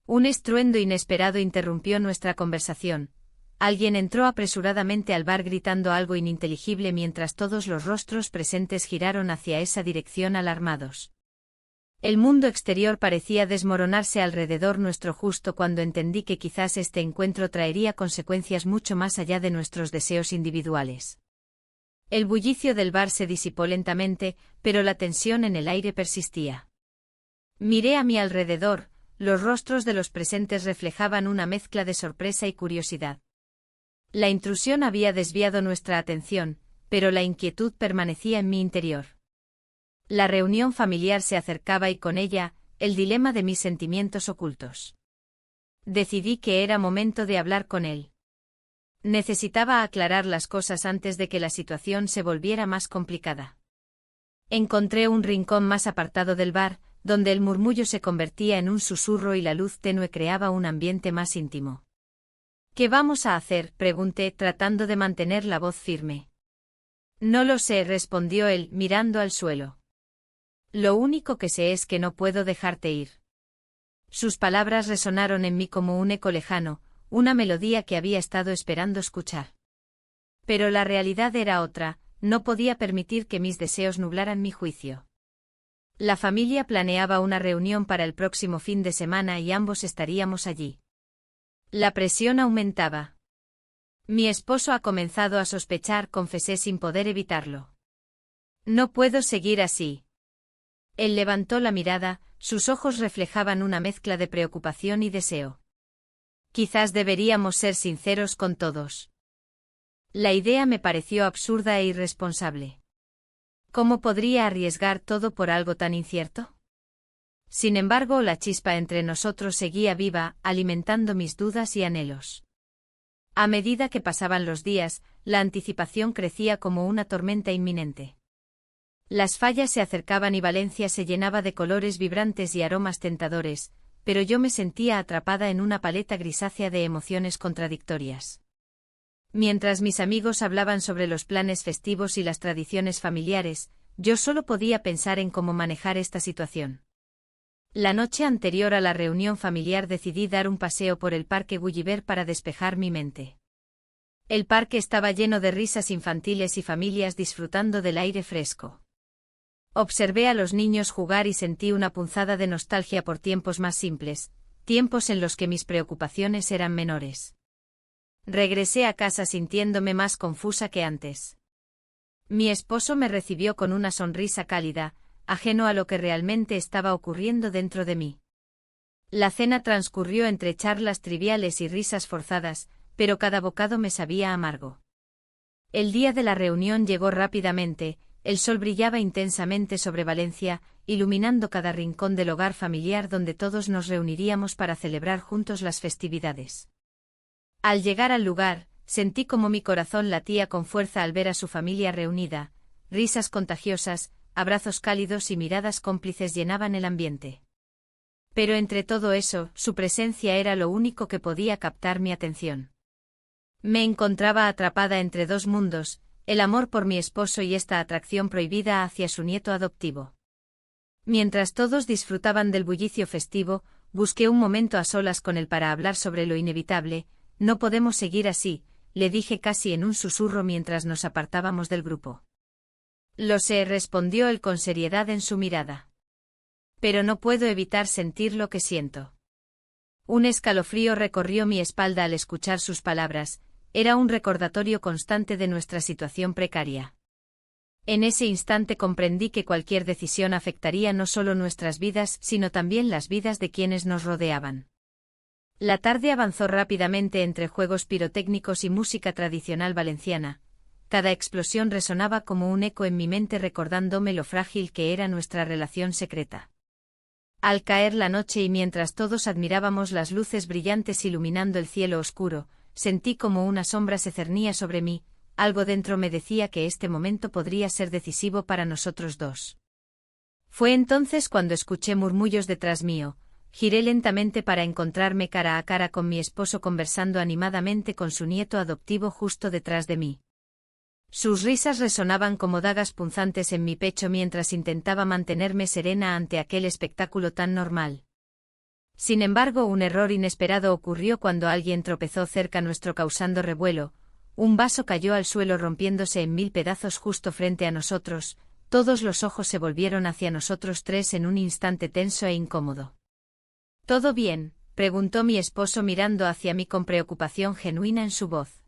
[SPEAKER 1] un estruendo inesperado interrumpió nuestra conversación. Alguien entró apresuradamente al bar gritando algo ininteligible mientras todos los rostros presentes giraron hacia esa dirección alarmados. El mundo exterior parecía desmoronarse alrededor nuestro justo cuando entendí que quizás este encuentro traería consecuencias mucho más allá de nuestros deseos individuales. El bullicio del bar se disipó lentamente, pero la tensión en el aire persistía. Miré a mi alrededor, los rostros de los presentes reflejaban una mezcla de sorpresa y curiosidad. La intrusión había desviado nuestra atención, pero la inquietud permanecía en mi interior. La reunión familiar se acercaba y con ella, el dilema de mis sentimientos ocultos. Decidí que era momento de hablar con él. Necesitaba aclarar las cosas antes de que la situación se volviera más complicada. Encontré un rincón más apartado del bar, donde el murmullo se convertía en un susurro y la luz tenue creaba un ambiente más íntimo. ¿Qué vamos a hacer?, pregunté, tratando de mantener la voz firme. No lo sé, respondió él, mirando al suelo. Lo único que sé es que no puedo dejarte ir. Sus palabras resonaron en mí como un eco lejano, una melodía que había estado esperando escuchar. Pero la realidad era otra, no podía permitir que mis deseos nublaran mi juicio. La familia planeaba una reunión para el próximo fin de semana y ambos estaríamos allí. La presión aumentaba. Mi esposo ha comenzado a sospechar, confesé sin poder evitarlo. No puedo seguir así. Él levantó la mirada, sus ojos reflejaban una mezcla de preocupación y deseo. Quizás deberíamos ser sinceros con todos. La idea me pareció absurda e irresponsable. ¿Cómo podría arriesgar todo por algo tan incierto? Sin embargo, la chispa entre nosotros seguía viva, alimentando mis dudas y anhelos. A medida que pasaban los días, la anticipación crecía como una tormenta inminente. Las fallas se acercaban y Valencia se llenaba de colores vibrantes y aromas tentadores, pero yo me sentía atrapada en una paleta grisácea de emociones contradictorias. Mientras mis amigos hablaban sobre los planes festivos y las tradiciones familiares, yo solo podía pensar en cómo manejar esta situación. La noche anterior a la reunión familiar decidí dar un paseo por el Parque Gulliver para despejar mi mente. El parque estaba lleno de risas infantiles y familias disfrutando del aire fresco. Observé a los niños jugar y sentí una punzada de nostalgia por tiempos más simples, tiempos en los que mis preocupaciones eran menores. Regresé a casa sintiéndome más confusa que antes. Mi esposo me recibió con una sonrisa cálida, ajeno a lo que realmente estaba ocurriendo dentro de mí. La cena transcurrió entre charlas triviales y risas forzadas, pero cada bocado me sabía amargo. El día de la reunión llegó rápidamente, el sol brillaba intensamente sobre Valencia, iluminando cada rincón del hogar familiar donde todos nos reuniríamos para celebrar juntos las festividades. Al llegar al lugar, sentí como mi corazón latía con fuerza al ver a su familia reunida, risas contagiosas, abrazos cálidos y miradas cómplices llenaban el ambiente. Pero entre todo eso, su presencia era lo único que podía captar mi atención. Me encontraba atrapada entre dos mundos, el amor por mi esposo y esta atracción prohibida hacia su nieto adoptivo. Mientras todos disfrutaban del bullicio festivo, busqué un momento a solas con él para hablar sobre lo inevitable. No podemos seguir así, le dije casi en un susurro mientras nos apartábamos del grupo. Lo sé, respondió él con seriedad en su mirada. Pero no puedo evitar sentir lo que siento. Un escalofrío recorrió mi espalda al escuchar sus palabras, era un recordatorio constante de nuestra situación precaria. En ese instante comprendí que cualquier decisión afectaría no solo nuestras vidas, sino también las vidas de quienes nos rodeaban. La tarde avanzó rápidamente entre juegos pirotécnicos y música tradicional valenciana. Cada explosión resonaba como un eco en mi mente recordándome lo frágil que era nuestra relación secreta. Al caer la noche y mientras todos admirábamos las luces brillantes iluminando el cielo oscuro, sentí como una sombra se cernía sobre mí, algo dentro me decía que este momento podría ser decisivo para nosotros dos. Fue entonces cuando escuché murmullos detrás mío. Giré lentamente para encontrarme cara a cara con mi esposo conversando animadamente con su nieto adoptivo justo detrás de mí. Sus risas resonaban como dagas punzantes en mi pecho mientras intentaba mantenerme serena ante aquel espectáculo tan normal. Sin embargo, un error inesperado ocurrió cuando alguien tropezó cerca nuestro causando revuelo. Un vaso cayó al suelo rompiéndose en 1000 pedazos justo frente a nosotros. Todos los ojos se volvieron hacia nosotros tres en un instante tenso e incómodo. ¿Todo bien?, preguntó mi esposo mirando hacia mí con preocupación genuina en su voz.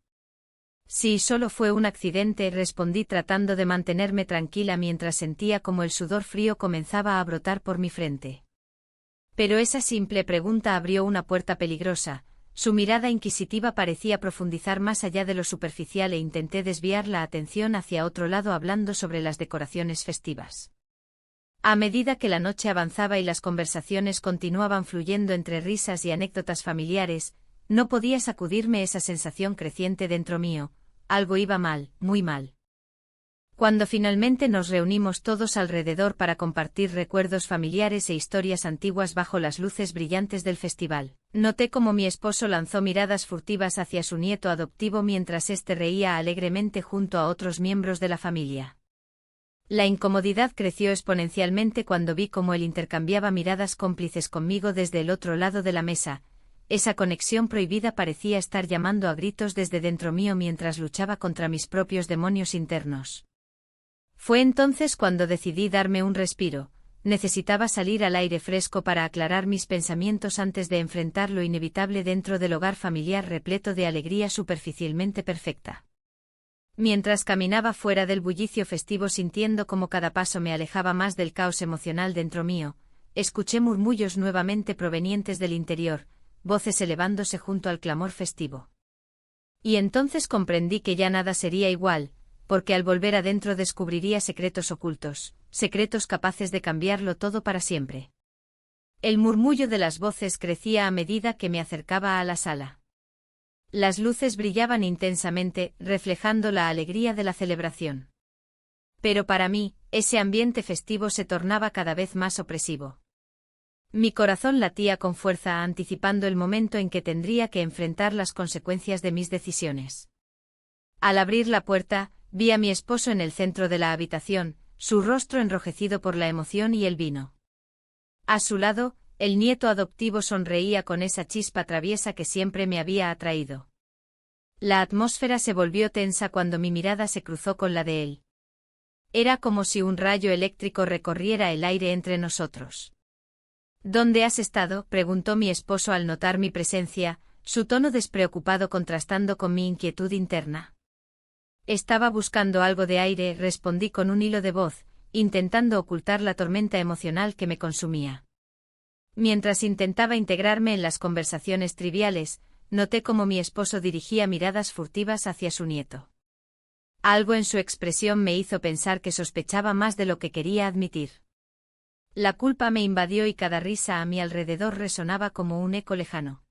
[SPEAKER 1] Sí, solo fue un accidente, respondí tratando de mantenerme tranquila mientras sentía como el sudor frío comenzaba a brotar por mi frente. Pero esa simple pregunta abrió una puerta peligrosa. Su mirada inquisitiva parecía profundizar más allá de lo superficial e intenté desviar la atención hacia otro lado hablando sobre las decoraciones festivas. A medida que la noche avanzaba y las conversaciones continuaban fluyendo entre risas y anécdotas familiares, no podía sacudirme esa sensación creciente dentro mío: algo iba mal, muy mal. Cuando finalmente nos reunimos todos alrededor para compartir recuerdos familiares e historias antiguas bajo las luces brillantes del festival, noté cómo mi esposo lanzó miradas furtivas hacia su nieto adoptivo mientras éste reía alegremente junto a otros miembros de la familia. La incomodidad creció exponencialmente cuando vi cómo él intercambiaba miradas cómplices conmigo desde el otro lado de la mesa. Esa conexión prohibida parecía estar llamando a gritos desde dentro mío mientras luchaba contra mis propios demonios internos. Fue entonces cuando decidí darme un respiro. Necesitaba salir al aire fresco para aclarar mis pensamientos antes de enfrentar lo inevitable dentro del hogar familiar repleto de alegría superficialmente perfecta. Mientras caminaba fuera del bullicio festivo sintiendo como cada paso me alejaba más del caos emocional dentro mío, escuché murmullos nuevamente provenientes del interior, voces elevándose junto al clamor festivo. Y entonces comprendí que ya nada sería igual, porque al volver adentro descubriría secretos ocultos, secretos capaces de cambiarlo todo para siempre. El murmullo de las voces crecía a medida que me acercaba a la sala. Las luces brillaban intensamente, reflejando la alegría de la celebración. Pero para mí, ese ambiente festivo se tornaba cada vez más opresivo. Mi corazón latía con fuerza anticipando el momento en que tendría que enfrentar las consecuencias de mis decisiones. Al abrir la puerta, vi a mi esposo en el centro de la habitación, su rostro enrojecido por la emoción y el vino. A su lado, el nieto adoptivo sonreía con esa chispa traviesa que siempre me había atraído. La atmósfera se volvió tensa cuando mi mirada se cruzó con la de él. Era como si un rayo eléctrico recorriera el aire entre nosotros. ¿Dónde has estado?, preguntó mi esposo al notar mi presencia, su tono despreocupado contrastando con mi inquietud interna. Estaba buscando algo de aire, respondí con un hilo de voz, intentando ocultar la tormenta emocional que me consumía. Mientras intentaba integrarme en las conversaciones triviales, noté cómo mi esposo dirigía miradas furtivas hacia su nieto. Algo en su expresión me hizo pensar que sospechaba más de lo que quería admitir. La culpa me invadió y cada risa a mi alrededor resonaba como un eco lejano.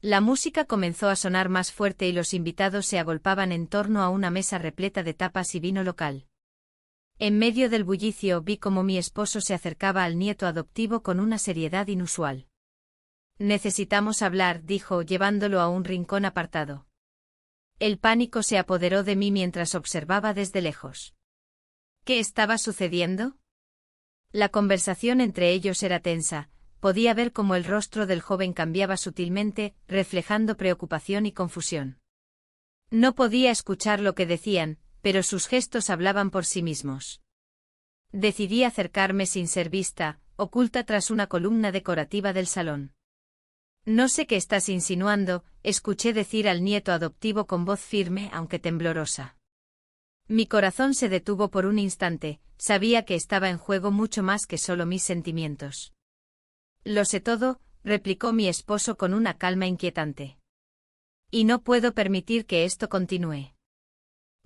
[SPEAKER 1] La música comenzó a sonar más fuerte y los invitados se agolpaban en torno a una mesa repleta de tapas y vino local. En medio del bullicio vi cómo mi esposo se acercaba al nieto adoptivo con una seriedad inusual. Necesitamos hablar, dijo, llevándolo a un rincón apartado. El pánico se apoderó de mí mientras observaba desde lejos. ¿Qué estaba sucediendo? La conversación entre ellos era tensa, podía ver cómo el rostro del joven cambiaba sutilmente, reflejando preocupación y confusión. No podía escuchar lo que decían, pero sus gestos hablaban por sí mismos. Decidí acercarme sin ser vista, oculta tras una columna decorativa del salón. No sé qué estás insinuando, escuché decir al nieto adoptivo con voz firme aunque temblorosa. Mi corazón se detuvo por un instante, sabía que estaba en juego mucho más que solo mis sentimientos. Lo sé todo, replicó mi esposo con una calma inquietante. Y no puedo permitir que esto continúe.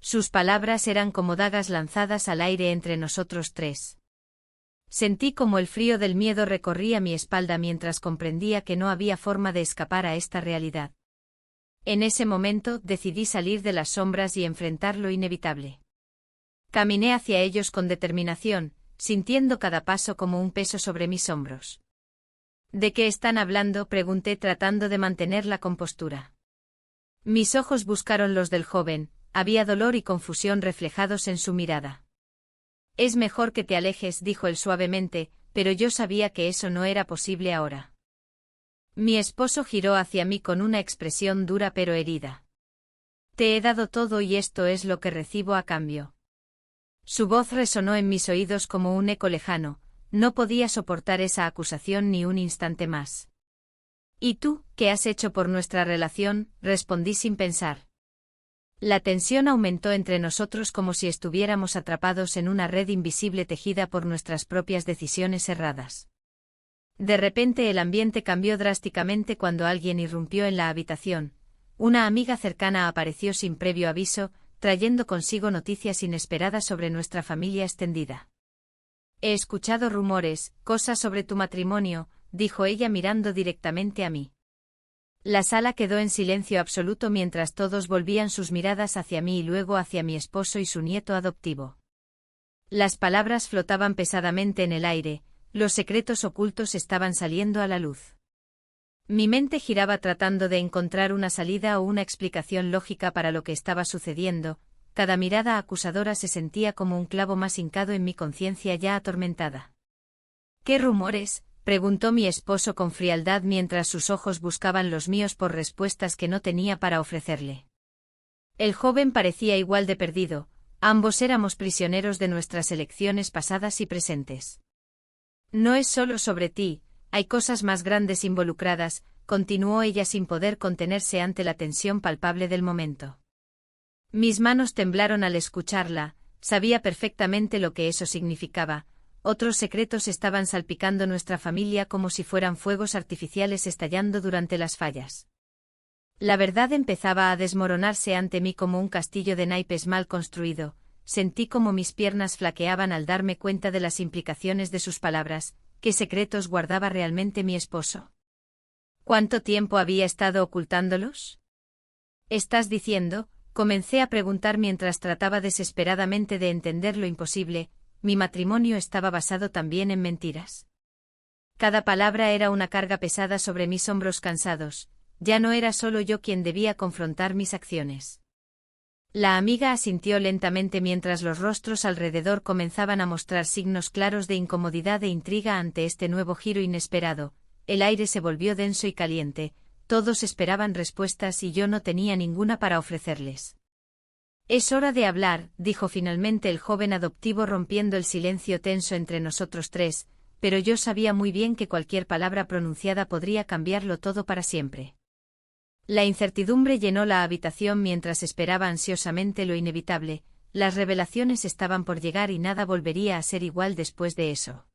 [SPEAKER 1] Sus palabras eran como dagas lanzadas al aire entre nosotros tres. Sentí como el frío del miedo recorría mi espalda mientras comprendía que no había forma de escapar a esta realidad. En ese momento decidí salir de las sombras y enfrentar lo inevitable. Caminé hacia ellos con determinación, sintiendo cada paso como un peso sobre mis hombros. ¿De qué están hablando?, pregunté tratando de mantener la compostura. Mis ojos buscaron los del joven, había dolor y confusión reflejados en su mirada. Es mejor que te alejes, dijo él suavemente, pero yo sabía que eso no era posible ahora. Mi esposo giró hacia mí con una expresión dura pero herida. Te he dado todo y esto es lo que recibo a cambio. Su voz resonó en mis oídos como un eco lejano, no podía soportar esa acusación ni un instante más. ¿Y tú, qué has hecho por nuestra relación?, respondí sin pensar. La tensión aumentó entre nosotros como si estuviéramos atrapados en una red invisible tejida por nuestras propias decisiones erradas. De repente el ambiente cambió drásticamente cuando alguien irrumpió en la habitación. Una amiga cercana apareció sin previo aviso, trayendo consigo noticias inesperadas sobre nuestra familia extendida. He escuchado rumores, cosas sobre tu matrimonio, dijo ella mirando directamente a mí. La sala quedó en silencio absoluto mientras todos volvían sus miradas hacia mí y luego hacia mi esposo y su nieto adoptivo. Las palabras flotaban pesadamente en el aire, los secretos ocultos estaban saliendo a la luz. Mi mente giraba tratando de encontrar una salida o una explicación lógica para lo que estaba sucediendo, cada mirada acusadora se sentía como un clavo más hincado en mi conciencia ya atormentada. ¿Qué rumores?, preguntó mi esposo con frialdad mientras sus ojos buscaban los míos por respuestas que no tenía para ofrecerle. El joven parecía igual de perdido, ambos éramos prisioneros de nuestras elecciones pasadas y presentes. No es solo sobre ti, hay cosas más grandes involucradas, continuó ella sin poder contenerse ante la tensión palpable del momento. Mis manos temblaron al escucharla, sabía perfectamente lo que eso significaba. Otros secretos estaban salpicando nuestra familia como si fueran fuegos artificiales estallando durante las fallas. La verdad empezaba a desmoronarse ante mí como un castillo de naipes mal construido. Sentí como mis piernas flaqueaban al darme cuenta de las implicaciones de sus palabras. ¿Qué secretos guardaba realmente mi esposo? ¿Cuánto tiempo había estado ocultándolos? ¿Estás diciendo? Comencé a preguntar mientras trataba desesperadamente de entender lo imposible. Mi matrimonio estaba basado también en mentiras. Cada palabra era una carga pesada sobre mis hombros cansados. Ya no era solo yo quien debía confrontar mis acciones. La amiga asintió lentamente mientras los rostros alrededor comenzaban a mostrar signos claros de incomodidad e intriga ante este nuevo giro inesperado. El aire se volvió denso y caliente, todos esperaban respuestas y yo no tenía ninguna para ofrecerles. Es hora de hablar, dijo finalmente el joven adoptivo rompiendo el silencio tenso entre nosotros tres, pero yo sabía muy bien que cualquier palabra pronunciada podría cambiarlo todo para siempre. La incertidumbre llenó la habitación mientras esperaba ansiosamente lo inevitable, las revelaciones estaban por llegar y nada volvería a ser igual después de eso.